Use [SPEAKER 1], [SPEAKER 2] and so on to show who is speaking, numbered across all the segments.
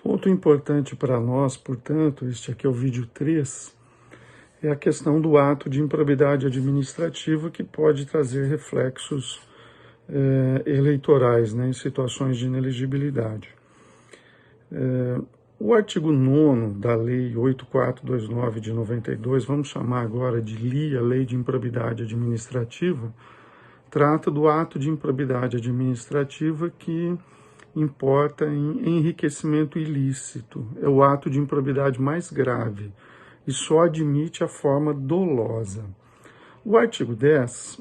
[SPEAKER 1] Ponto importante para nós, portanto, este aqui é o vídeo 3, é a questão do ato de improbidade administrativa que pode trazer reflexos eleitorais, né, em situações de inelegibilidade. O artigo 9º da Lei 8429 de 92, vamos chamar agora de LIA, Lei de Improbidade Administrativa, trata do ato de improbidade administrativa que importa em enriquecimento ilícito. É o ato de improbidade mais grave e só admite a forma dolosa. O artigo 10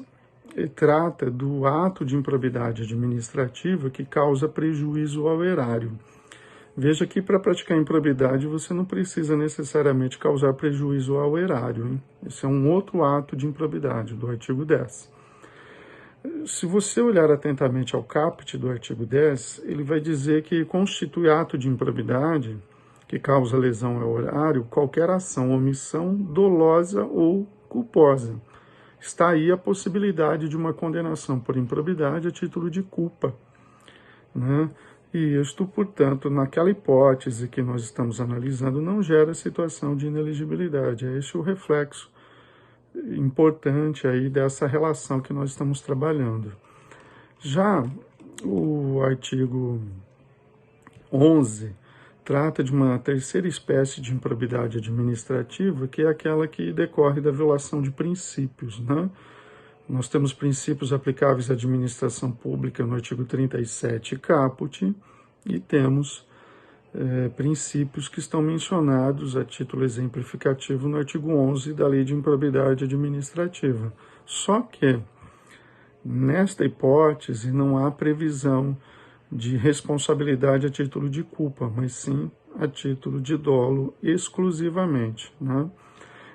[SPEAKER 1] trata do ato de improbidade administrativa que causa prejuízo ao erário. Veja que para praticar improbidade você não precisa necessariamente causar prejuízo ao erário, hein? Esse é um outro ato de improbidade do artigo 10. Se você olhar atentamente ao caput do artigo 10, ele vai dizer que constitui ato de improbidade que causa lesão ao erário qualquer ação, omissão dolosa ou culposa. Está aí a possibilidade de uma condenação por improbidade a título de culpa, né? E isto, portanto, naquela hipótese que nós estamos analisando, não gera situação de inelegibilidade. É esse o reflexo importante aí dessa relação que nós estamos trabalhando. Já o artigo 11 trata de uma terceira espécie de improbidade administrativa, que é aquela que decorre da violação de princípios, né? Nós temos princípios aplicáveis à administração pública no artigo 37 caput e temos princípios que estão mencionados a título exemplificativo no artigo 11 da Lei de Improbidade Administrativa. Só que, nesta hipótese, não há previsão de responsabilidade a título de culpa, mas sim a título de dolo exclusivamente, né?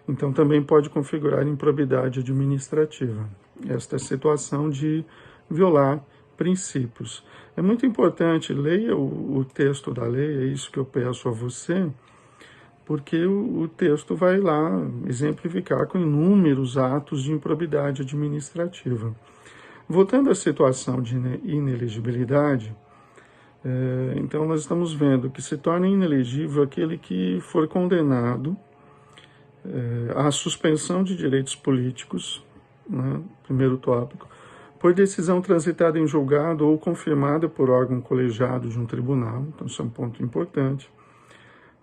[SPEAKER 1] Então, também pode configurar improbidade administrativa. Esta é a situação de violar princípios. É muito importante, leia o texto da lei, é isso que eu peço a você, porque o texto vai lá exemplificar com inúmeros atos de improbidade administrativa. Voltando à situação de inelegibilidade, então nós estamos vendo que se torna inelegível aquele que for condenado a suspensão de direitos políticos, né, primeiro tópico, por decisão transitada em julgado ou confirmada por órgão colegiado de um tribunal, então isso é um ponto importante,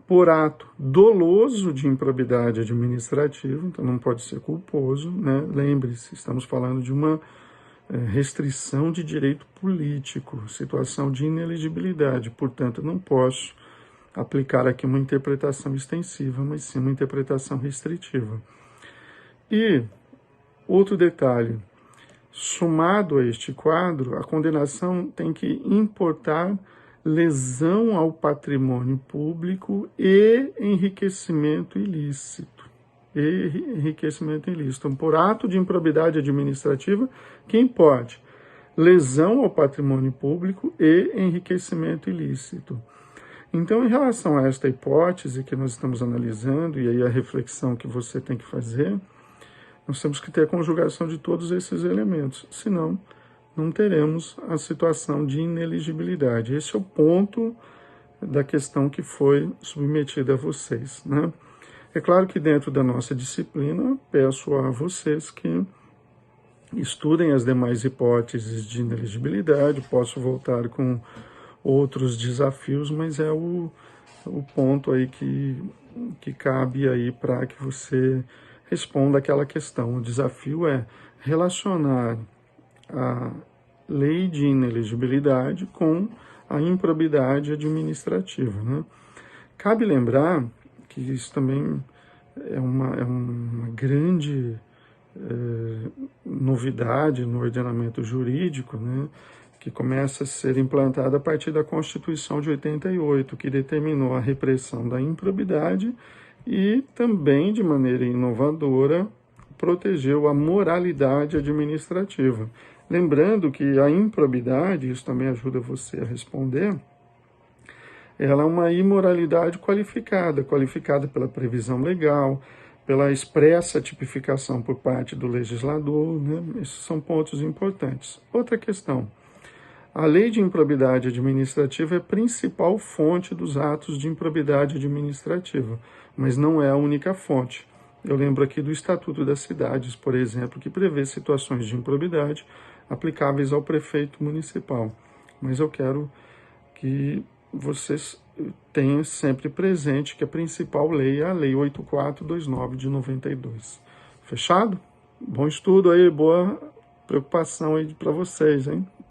[SPEAKER 1] por ato doloso de improbidade administrativa, então não pode ser culposo, né? Lembre-se, estamos falando de uma restrição de direito político, situação de inelegibilidade, portanto não posso aplicar aqui uma interpretação extensiva, mas sim uma interpretação restritiva. E outro detalhe, somado a este quadro, a condenação tem que importar lesão ao patrimônio público e enriquecimento ilícito. Então, por ato de improbidade administrativa, que importe lesão ao patrimônio público e enriquecimento ilícito. Então, em relação a esta hipótese que nós estamos analisando, e aí a reflexão que você tem que fazer, nós temos que ter a conjugação de todos esses elementos, senão não teremos a situação de inelegibilidade. Esse é o ponto da questão que foi submetida a vocês, né? É claro que dentro da nossa disciplina, peço a vocês que estudem as demais hipóteses de inelegibilidade, posso voltar com outros desafios, mas é o ponto aí que cabe aí para que você responda aquela questão. O desafio é relacionar a lei de inelegibilidade com a improbidade administrativa, né? Cabe lembrar que isso também é uma grande novidade no ordenamento jurídico, né? Que começa a ser implantada a partir da Constituição de 88, que determinou a repressão da improbidade e também, de maneira inovadora, protegeu a moralidade administrativa. Lembrando que a improbidade, isso também ajuda você a responder, ela é uma imoralidade qualificada pela previsão legal, pela expressa tipificação por parte do legislador, né? Esses são pontos importantes. Outra questão, A lei de improbidade administrativa é a principal fonte dos atos de improbidade administrativa, mas não é a única fonte. Eu lembro aqui do Estatuto das Cidades, por exemplo, que prevê situações de improbidade aplicáveis ao prefeito municipal. Mas eu quero que vocês tenham sempre presente que a principal lei é a Lei 8429 de 92. Fechado? Bom estudo aí, boa preocupação aí para vocês, hein?